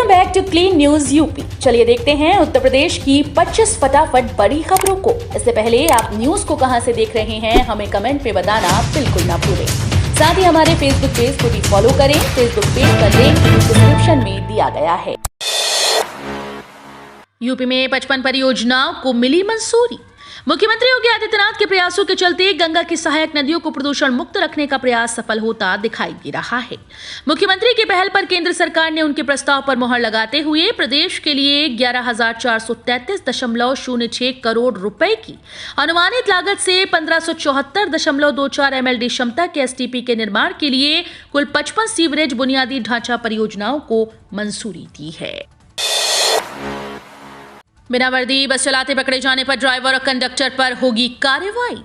Welcome back to clean news UP. चलिए देखते हैं उत्तर प्रदेश की 25 फटाफट बड़ी खबरों को। इससे पहले आप न्यूज को कहां से देख रहे हैं हमें कमेंट में बताना बिल्कुल ना भूलें। साथ ही हमारे फेसबुक पेज को भी फॉलो करें। फेसबुक पेज का लिंक डिस्क्रिप्शन में दिया गया है। यूपी में 55 परियोजनाओं को मिली मंजूरी। मुख्यमंत्री योगी आदित्यनाथ के प्रयासों के चलते गंगा की सहायक नदियों को प्रदूषण मुक्त रखने का प्रयास सफल होता दिखाई दे रहा है। मुख्यमंत्री की पहल पर केंद्र सरकार ने उनके प्रस्ताव पर मुहर लगाते हुए प्रदेश के लिए 11,433.06 करोड़ रुपए की अनुमानित लागत से 1574.24 MLD क्षमता के STP के निर्माण के लिए कुल 55 सीवरेज बुनियादी ढांचा परियोजनाओं को मंजूरी दी है। बिना वर्दी बस चलाते पकड़े जाने पर ड्राइवर और कंडक्टर पर होगी कार्रवाई।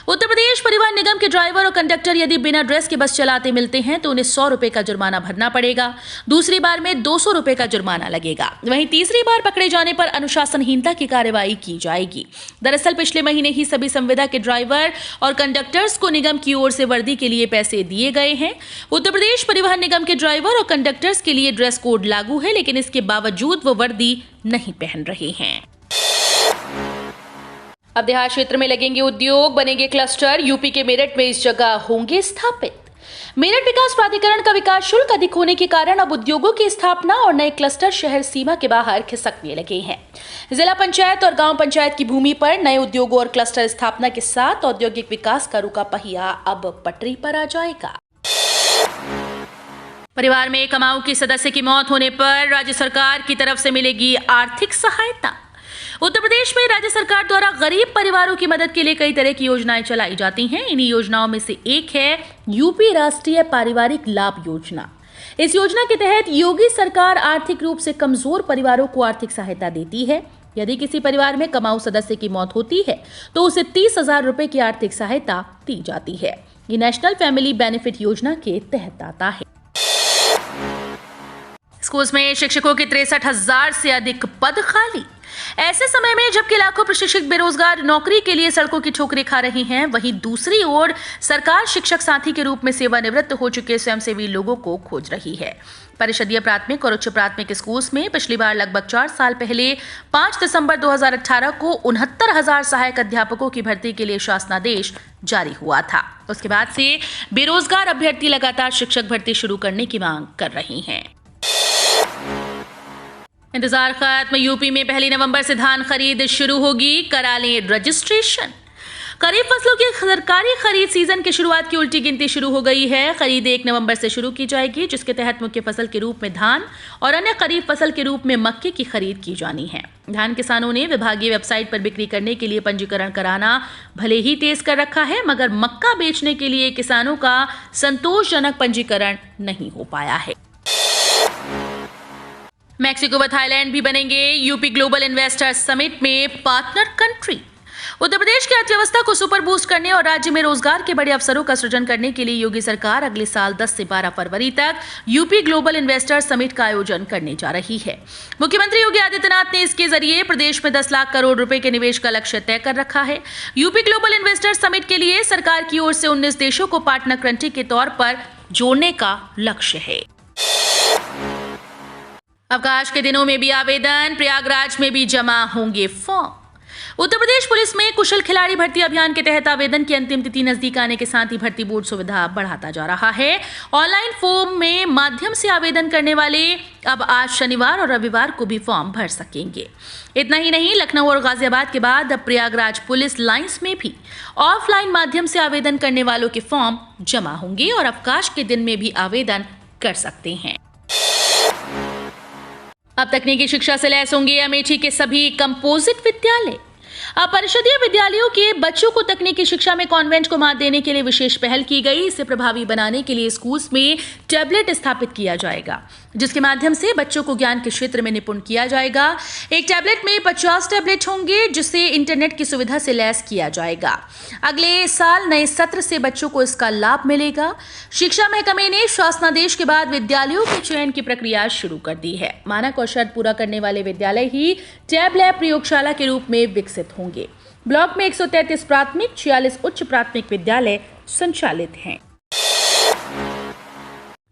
उत्तर प्रदेश परिवहन निगम के ड्राइवर और कंडक्टर यदि बिना ड्रेस के बस चलाते मिलते हैं तो उन्हें 100 रुपए का जुर्माना भरना पड़ेगा। दूसरी बार में 200 रुपए का जुर्माना लगेगा। वहीं तीसरी बार पकड़े जाने पर अनुशासनहीनता की कार्रवाई की जाएगी। दरअसल पिछले महीने ही सभी संविदा के ड्राइवर और कंडक्टर्स को निगम की ओर से वर्दी के लिए पैसे दिए गए हैं। उत्तर प्रदेश परिवहन निगम के ड्राइवर और कंडक्टर्स के लिए ड्रेस कोड लागू है, लेकिन इसके बावजूद वो वर्दी नहीं पहन रहे हैं। अब देहात क्षेत्र में लगेंगे उद्योग, बनेंगे क्लस्टर। यूपी के मेरठ में इस जगह होंगे स्थापित। मेरठ विकास प्राधिकरण का विकास शुल्क अधिक होने के कारण अब उद्योगों की स्थापना और नए क्लस्टर शहर सीमा के बाहर खिसकने लगे हैं। जिला पंचायत और गांव पंचायत की भूमि पर नए उद्योगों और क्लस्टर स्थापना के साथ औद्योगिक विकास का रुका पहिया अब पटरी पर आ जाएगा। परिवार में कमाऊ की सदस्य की मौत होने पर राज्य सरकार की तरफ से मिलेगी आर्थिक सहायता। उत्तर प्रदेश में राज्य सरकार द्वारा गरीब परिवारों की मदद के लिए कई तरह की योजनाएं चलाई जाती हैं। इन्हीं योजनाओं में से एक है यूपी राष्ट्रीय पारिवारिक लाभ योजना। इस योजना के तहत योगी सरकार आर्थिक रूप से कमजोर परिवारों को आर्थिक सहायता देती है। यदि किसी परिवार में कमाऊ सदस्य की मौत होती है तो उसे 30,000 रुपए की आर्थिक सहायता दी जाती है। ये नेशनल फैमिली बेनिफिट योजना के तहत आता है। स्कूल में शिक्षकों के 63,000 से अधिक पद खाली। ऐसे समय में जबकि लाखों प्रशिक्षित बेरोजगार नौकरी के लिए सड़कों की ठोकरें खा रहे हैं, वहीं दूसरी ओर सरकार शिक्षक साथी के रूप में सेवानिवृत्त हो चुके स्वयंसेवी लोगों को खोज रही है। परिषदीय प्राथमिक और उच्च प्राथमिक स्कूल्स में पिछली बार लगभग 4 साल पहले 5 दिसंबर 2018 को 69,000 सहायक अध्यापकों की भर्ती के लिए शासनादेश जारी हुआ था। उसके बाद से बेरोजगार अभ्यर्थी लगातार शिक्षक भर्ती शुरू करने की मांग कर रही हैं। इंतजार खत्म। यूपी में 1 नवंबर से धान खरीद शुरू होगी। करा लें रजिस्ट्रेशन। खरीफ फसलों की सरकारी खरीद सीजन की शुरुआत की उल्टी गिनती शुरू हो गई है। खरीद 1 नवंबर से शुरू की जाएगी, जिसके तहत मुख्य फसल के रूप में धान और अन्य खरीफ फसल के रूप में मक्के की खरीद की जानी है। धान किसानों ने विभागीय वेबसाइट पर बिक्री करने के लिए पंजीकरण कराना भले ही तेज कर रखा है, मगर मक्का बेचने के लिए किसानों का संतोषजनक पंजीकरण नहीं हो पाया है। मैक्सिको व थाईलैंड भी बनेंगे यूपी ग्लोबल इन्वेस्टर्स समिट में पार्टनर कंट्री। उत्तर प्रदेश की अर्थव्यवस्था को सुपर बूस्ट करने और राज्य में रोजगार के बड़े अवसरों का सृजन करने के लिए योगी सरकार अगले साल 10 से 12 फरवरी तक यूपी ग्लोबल इन्वेस्टर्स समिट का आयोजन करने जा रही है। मुख्यमंत्री योगी आदित्यनाथ ने इसके जरिए प्रदेश में 10 लाख करोड़ रुपए के निवेश का लक्ष्य तय कर रखा है। यूपी ग्लोबल इन्वेस्टर्स समिट के लिए सरकार की ओर से 19 देशों को पार्टनर कंट्री के तौर पर जोड़ने का लक्ष्य है। अवकाश के दिनों में भी आवेदन, प्रयागराज में भी जमा होंगे फॉर्म। उत्तर प्रदेश पुलिस में कुशल खिलाड़ी भर्ती अभियान के तहत आवेदन की अंतिम तिथि नजदीक आने के साथ ही भर्ती बोर्ड सुविधा बढ़ाता जा रहा है। ऑनलाइन फॉर्म में माध्यम से आवेदन करने वाले अब आज शनिवार और रविवार को भी फॉर्म भर सकेंगे। इतना ही नहीं, लखनऊ और गाजियाबाद के बाद अब प्रयागराज पुलिस लाइंस में भी ऑफलाइन माध्यम से आवेदन करने वालों के फॉर्म जमा होंगे और अवकाश के दिन में भी आवेदन कर सकते हैं। अब तकनीकी शिक्षा से लैस होंगे अमेठी के सभी कंपोजिट विद्यालय। अब परिषदीय विद्यालयों के बच्चों को तकनीकी शिक्षा में कॉन्वेंट को मात देने के लिए विशेष पहल की गई। इसे प्रभावी बनाने के लिए स्कूल्स में टैबलेट स्थापित किया जाएगा, जिसके माध्यम से बच्चों को ज्ञान के क्षेत्र में निपुण किया जाएगा। एक टैबलेट में 50 टैबलेट होंगे, जिसे इंटरनेट की सुविधा से लैस किया जाएगा। अगले साल नए सत्र से बच्चों को इसका लाभ मिलेगा। शिक्षा महकमे ने शासनादेश के बाद विद्यालयों के चयन की प्रक्रिया शुरू कर दी है। मानक और शर्त पूरा करने वाले विद्यालय ही टैब लैब प्रयोगशाला के रूप में विकसित होंगे। ब्लॉक में 133 प्राथमिक, 46 उच्च प्राथमिक विद्यालय संचालित हैं।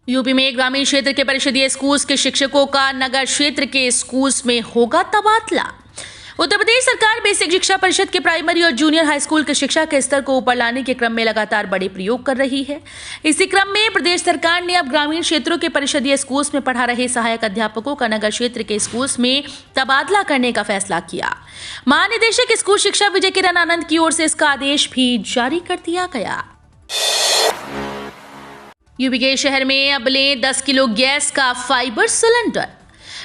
यूपी में ग्रामीण क्षेत्र के परिषदीय स्कूल्स के शिक्षकों का नगर क्षेत्र के स्कूल्स में होगा तबादला। उत्तर प्रदेश सरकार बेसिक शिक्षा परिषद के प्राइमरी और जूनियर हाई स्कूल के शिक्षा के स्तर को ऊपर लाने के क्रम में लगातार बड़े प्रयोग कर रही है। इसी क्रम में प्रदेश सरकार ने अब ग्रामीण क्षेत्रों के परिषदीय स्कूल्स में पढ़ा रहे सहायक अध्यापकों का नगर क्षेत्र के स्कूल्स में तबादला करने का फैसला किया। महानिदेशक स्कूल शिक्षा विजय किरण आनंद की ओर से इसका आदेश भी जारी कर दिया गया। यूपी के शहर में अब लें 10 किलो गैस का फाइबर सिलेंडर।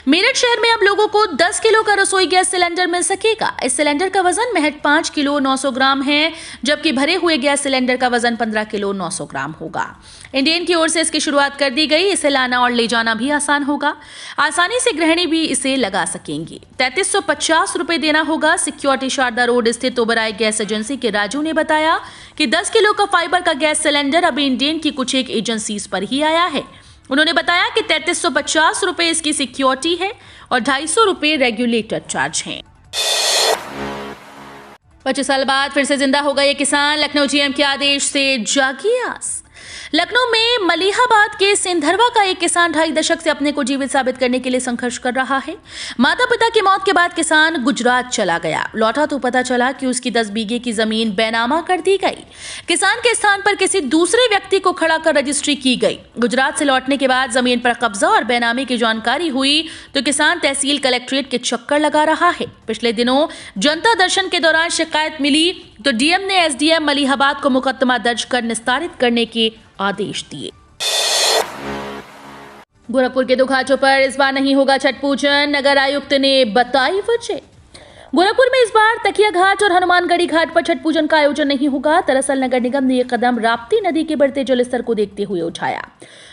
मेरठ शहर में अब लोगों को 10 किलो का रसोई गैस सिलेंडर मिल सकेगा। इस सिलेंडर का वजन महज 5 किलो 900 ग्राम है, जबकि भरे हुए गैस सिलेंडर का वजन 15 किलो 900 ग्राम होगा। इंडेन की ओर से इसकी शुरुआत कर दी गई। इसे लाना और ले जाना भी आसान होगा। आसानी से गृहिणी भी इसे लगा सकेंगी। 3350 रुपए देना होगा। सिक्योरिटी शारदा रोड स्थित ओबराय गैस एजेंसी के राजू ने बताया कि 10 किलो का फाइबर का गैस सिलेंडर अभी इंडेन की कुछ एक एजेंसीज पर ही आया है। उन्होंने बताया कि 3350 रुपए इसकी सिक्योरिटी है और 250 रुपए रेगुलेटर चार्ज हैं। 25 साल बाद फिर से जिंदा हो गए किसान। लखनऊ जीएम के आदेश से जागी आस। लखनऊ में मलिहाबाद के सिंधरवा का एक किसान 2.5 दशक से अपने को जीवित साबित करने के लिए संघर्ष कर रहा है। माता पिता की मौत के बाद किसान गुजरात चला गया। लौटा तो पता चला कि उसकी 10 बीघे की जमीन बेनामा कर दी गई। किसान के स्थान पर किसी दूसरे व्यक्ति को खड़ा कर रजिस्ट्री की गई। गुजरात से लौटने के बाद जमीन पर कब्जा और बेनामी की जानकारी हुई तो किसान तहसील कलेक्ट्रेट के चक्कर लगा रहा है। पिछले दिनों जनता दर्शन के दौरान शिकायत मिली तो डीएम ने एसडीएम मलिहाबाद को मुकदमा दर्ज कर निस्तारित करने के आदेश दिए। गोरखपुर के 2 घाटों पर इस बार नहीं होगा छठ पूजन। नगर आयुक्त ने बताई वजह। गोरखपुर में इस बार तकिया घाट और हनुमानगढ़ी घाट पर छठ पूजन का आयोजन नहीं होगा। दरअसल नगर निगम ने यह कदम राप्ती नदी के बढ़ते जलस्तर को देखते हुए उठाया।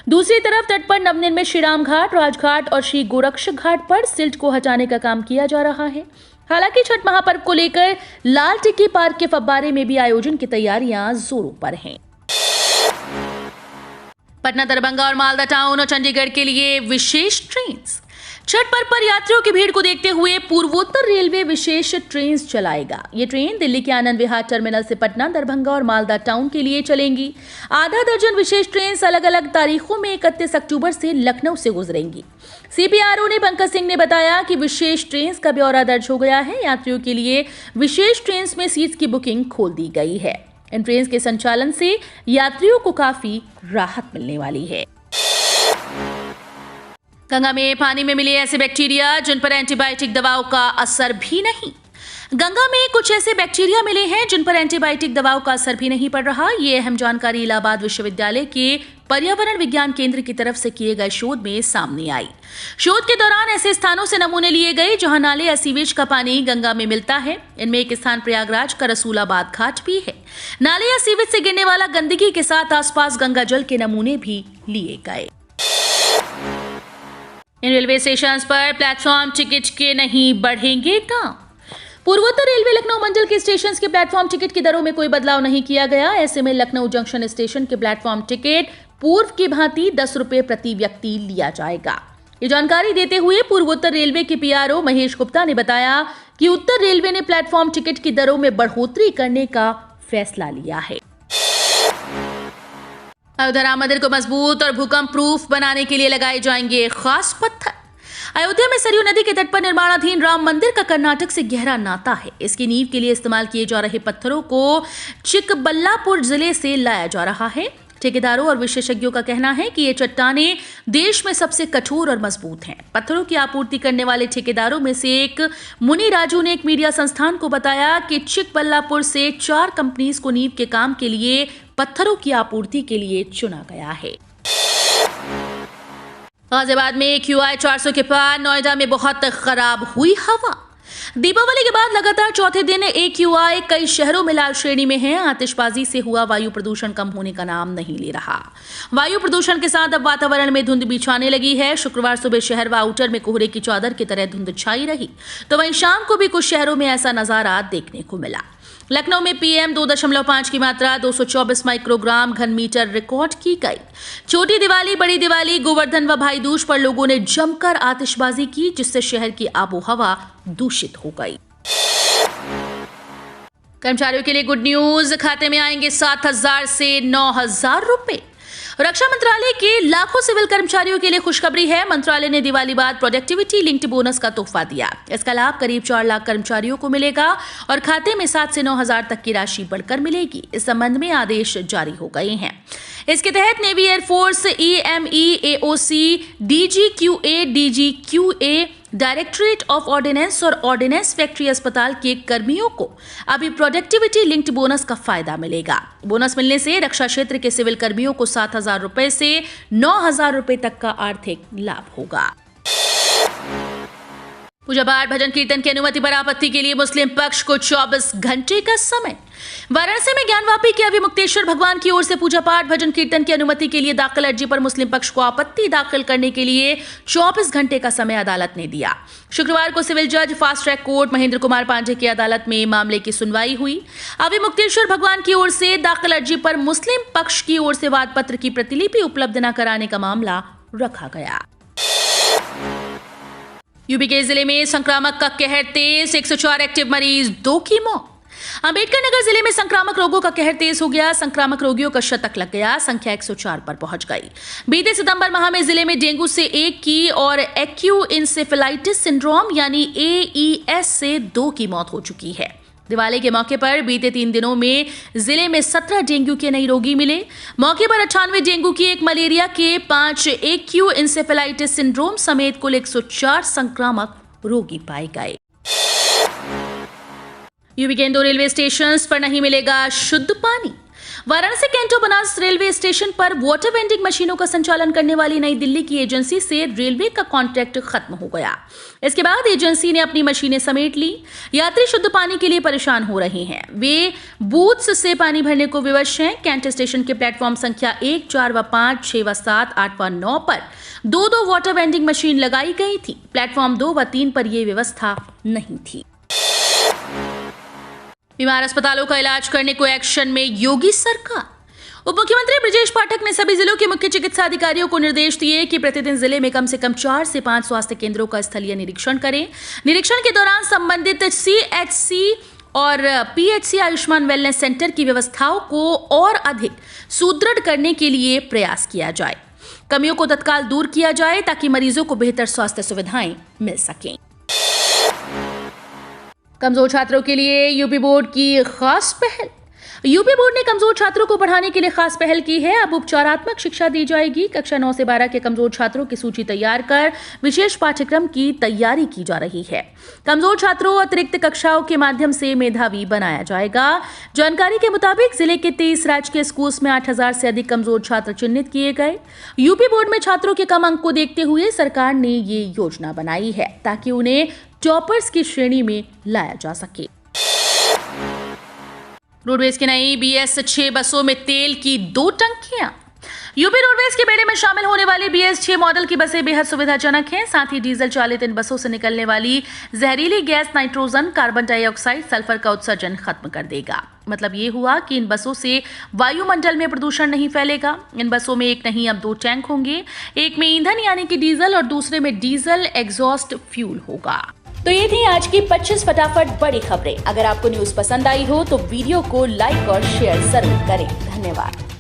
दूसरी तरफ तट पर नवनिर्मित श्रीराम घाट, राजघाट और श्री गोरक्ष घाट पर सिल्ट को हटाने का काम किया जा रहा है। हालांकि छठ महापर्व को लेकर लाल टिक्की पार्क के फव्वारे में भी आयोजन की तैयारियां जोरों पर हैं। पटना, दरभंगा और मालदा टाउन और चंडीगढ़ के लिए विशेष ट्रेन। छठ पर्व पर यात्रियों की भीड़ को देखते हुए पूर्वोत्तर रेलवे विशेष ट्रेन चलाएगा। ये ट्रेन दिल्ली के आनंद विहार टर्मिनल से पटना, दरभंगा और मालदा टाउन के लिए चलेंगी। आधा दर्जन विशेष ट्रेन अलग अलग तारीखों में 31 अक्टूबर से लखनऊ से गुजरेंगी। सीपीआरओ ने पंकज सिंह ने बताया कि विशेष ट्रेन का ब्यौरा दर्ज हो गया है। यात्रियों के लिए विशेष ट्रेन में सीट्स की बुकिंग खोल दी गई है। इन ट्रेन के संचालन से यात्रियों को काफी राहत मिलने वाली है। गंगा में पानी में मिले ऐसे बैक्टीरिया जिन पर एंटीबायोटिक दवाओं का असर भी नहीं। गंगा में कुछ ऐसे बैक्टीरिया मिले हैं जिन पर एंटीबायोटिक दवाओं का असर भी नहीं पड़ रहा। ये अहम जानकारी इलाहाबाद विश्वविद्यालय के पर्यावरण विज्ञान केंद्र की तरफ से किए गए शोध में सामने आई। शोध के दौरान ऐसे स्थानों से नमूने लिए गए जहां नाले या सीवेज का पानी गंगा में मिलता है। इनमें एक स्थान प्रयागराज का रसूलाबाद घाट भी है। नाले या सीवेज से गिरने वाला गंदगी के साथ आसपास गंगा जल के नमूने भी लिए गए। इन रेलवे स्टेशन पर प्लेटफॉर्म टिकट के नहीं बढ़ेंगे दाम। पूर्वोत्तर रेलवे लखनऊ मंडल के स्टेशन के प्लेटफॉर्म टिकट की दरों में कोई बदलाव नहीं किया गया। ऐसे में लखनऊ जंक्शन स्टेशन के प्लेटफॉर्म टिकट पूर्व की भांति 10 रुपए प्रति व्यक्ति लिया जाएगा। ये जानकारी देते हुए पूर्वोत्तर रेलवे के पीआरओ महेश गुप्ता ने बताया कि उत्तर रेलवे ने प्लेटफॉर्म टिकट की दरों में बढ़ोतरी करने का फैसला लिया है। अयोध्या राम मंदिर को मजबूत और भूकंप प्रूफ बनाने के लिए लगाए जाएंगे खास पत्थर। अयोध्या में सरयू नदी के तट पर निर्माणाधीन राम मंदिर का कर्नाटक से गहरा नाता है। इसकी नींव के लिए इस्तेमाल किए जा रहे पत्थरों को चिकबल्लापुर जिले से लाया जा रहा है। ठेकेदारों और विशेषज्ञों का कहना है कि ये चट्टानें देश में सबसे कठोर और मजबूत हैं। पत्थरों की आपूर्ति करने वाले ठेकेदारों में से एक मुनि राजू ने एक मीडिया संस्थान को बताया कि चिकबल्लापुर से 4 कंपनीज को नींव के काम के लिए पत्थरों की आपूर्ति के लिए चुना गया है। गाजियाबाद में QI 400 के पार नोएडा में बहुत खराब हुई हवा। दीपावली के बाद लगातार चौथे दिन AQI कई शहरों में लाल श्रेणी में है। आतिशबाजी से हुआ वायु प्रदूषण कम होने का नाम नहीं ले रहा। वायु प्रदूषण के साथ अब वातावरण में धुंध भी छाने लगी है। शुक्रवार सुबह शहर व आउटर में कोहरे की चादर की तरह धुंध छाई रही, तो वहीं शाम को भी कुछ शहरों में ऐसा नजारा देखने को मिला। लखनऊ में PM 2.5 की मात्रा 224 माइक्रोग्राम घन मीटर रिकॉर्ड की गई। छोटी दिवाली, बड़ी दिवाली, गोवर्धन व भाई दूज पर लोगों ने जमकर आतिशबाजी की, जिससे शहर की आबोहवा दूषित हो गई। कर्मचारियों के लिए गुड न्यूज, खाते में आएंगे 7,000 से 9,000 रुपए। रक्षा मंत्रालय के लाखों सिविल कर्मचारियों के लिए खुशखबरी है। मंत्रालय ने दिवाली बाद प्रोडक्टिविटी लिंक्ड बोनस का तोहफा दिया। इसका लाभ करीब 4 लाख कर्मचारियों को मिलेगा और खाते में 7 से 9 हजार तक की राशि बढ़कर मिलेगी। इस संबंध में आदेश जारी हो गए हैं। इसके तहत navy, air force, EME, AOC, DGQA, directorate of ordnance और ऑर्डिनेंस फैक्ट्री अस्पताल के कर्मियों को अभी प्रोडक्टिविटी लिंक्ड बोनस का फायदा मिलेगा। बोनस मिलने से रक्षा क्षेत्र के सिविल कर्मियों को 7,000 रुपए से 9,000 रुपए तक का आर्थिक लाभ होगा। पूजा पाठ, भजन कीर्तन की अनुमति पर आपत्ति के लिए मुस्लिम पक्ष को 24 घंटे का समय। वाराणसी में ज्ञानवापी के अभिमुक्तेश्वर भगवान की ओर से पूजा पाठ, भजन कीर्तन की अनुमति के लिए दाखिल अर्जी पर मुस्लिम पक्ष को आपत्ति दाखिल करने के लिए 24 घंटे का समय अदालत ने दिया। शुक्रवार को सिविल जज fast track court Mahendra Kumar Pandey की अदालत में मामले की सुनवाई हुई। अभिमुक्तेश्वर भगवान की ओर से दाखिल अर्जी पर मुस्लिम पक्ष की ओर से वाद पत्र की प्रतिलिपि उपलब्ध न कराने का मामला रखा गया। यूपी के जिले में संक्रामक का कहर तेज, 104 एक्टिव मरीज, 2 की मौत। अंबेडकर नगर जिले में संक्रामक रोगों का कहर तेज हो गया। संक्रामक रोगियों का शतक लग गया, संख्या 104 पर पहुंच गई। बीते सितंबर माह में जिले में डेंगू से 1 की और एक्यू इंसेफेलाइटिस सिंड्रोम यानी AES से 2 की मौत हो चुकी है। दिवाली के मौके पर बीते 3 दिनों में जिले में 17 डेंगू के नए रोगी मिले। मौके पर 98 डेंगू की, 1 मलेरिया के, 5 एक्यू इंसेफेलाइटिस सिंड्रोम समेत कुल 104 संक्रामक रोगी पाए गए। यूपी के 2 रेलवे स्टेशन पर नहीं मिलेगा शुद्ध पानी। Varanasi canto Banas railway station पर वाटर वेंडिंग मशीनों का संचालन करने वाली नई दिल्ली की एजेंसी से रेलवे का कॉन्ट्रैक्ट खत्म हो गया। इसके बाद एजेंसी ने अपनी मशीनें समेट ली। यात्री शुद्ध पानी के लिए परेशान हो रहे हैं। वे बूथ्स से पानी भरने को विवश हैं। कैंट स्टेशन के प्लेटफॉर्म संख्या 1, 4 व 5, 6 व 7, 8 व 9 पर 2 वाटर वेंडिंग मशीन लगाई गई थी। प्लेटफॉर्म 2 व 3 पर यह व्यवस्था नहीं थी। बीमार अस्पतालों का इलाज करने को एक्शन में योगी सरकार। उप मुख्यमंत्री ब्रजेश पाठक ने सभी जिलों के मुख्य चिकित्सा अधिकारियों को निर्देश दिए कि प्रतिदिन जिले में कम से कम 4 से 5 स्वास्थ्य केंद्रों का स्थलीय निरीक्षण करें। निरीक्षण के दौरान संबंधित CHC और PHC आयुष्मान वेलनेस सेंटर की व्यवस्थाओं को और अधिक सुदृढ़ करने के लिए प्रयास किया जाए। कमियों को तत्काल दूर किया जाए ताकि मरीजों को बेहतर स्वास्थ्य सुविधाएं मिल सकें। कमजोर छात्रों के लिए यूपी बोर्ड की खास पहल। यूपी बोर्ड ने कमजोर छात्रों को पढ़ाने के लिए खास पहल की है। अब उपचारात्मक शिक्षा दी जाएगी। कक्षा 9 से 12 के कमजोर छात्रों की सूची तैयार कर विशेष पाठ्यक्रम की तैयारी की जा रही है। कमजोर छात्रों अतिरिक्त कक्षाओं के माध्यम से मेधावी बनाया जाएगा। जानकारी के मुताबिक जिले के 23 राजकीय स्कूल में 8,000 से अधिक कमजोर छात्र चिन्हित किए गए। यूपी बोर्ड में छात्रों के कम अंक को देखते हुए सरकार ने ये योजना बनाई है ताकि उन्हें टॉपर्स की श्रेणी में लाया जा सके। रोडवेज की नई BS6 बसों में तेल की 2 टंकियां। यूपी रोडवेज के बेड़े में शामिल होने वाली BS6 मॉडल की बसें बेहद सुविधाजनक हैं। साथ ही डीजल चालित इन बसों से निकलने वाली जहरीली gas nitrogen, carbon dioxide, sulphur का उत्सर्जन खत्म कर देगा। मतलब ये हुआ कि इन बसों से वायुमंडल में प्रदूषण नहीं फैलेगा। इन बसों में एक नहीं अब 2 टैंक होंगे। एक में ईंधन यानी कि डीजल और दूसरे में डीजल एग्जॉस्ट फ्यूल होगा। तो ये थी आज की 25 फटाफट बड़ी खबरें। अगर आपको न्यूज पसंद आई हो तो वीडियो को लाइक और शेयर जरूर करें। धन्यवाद।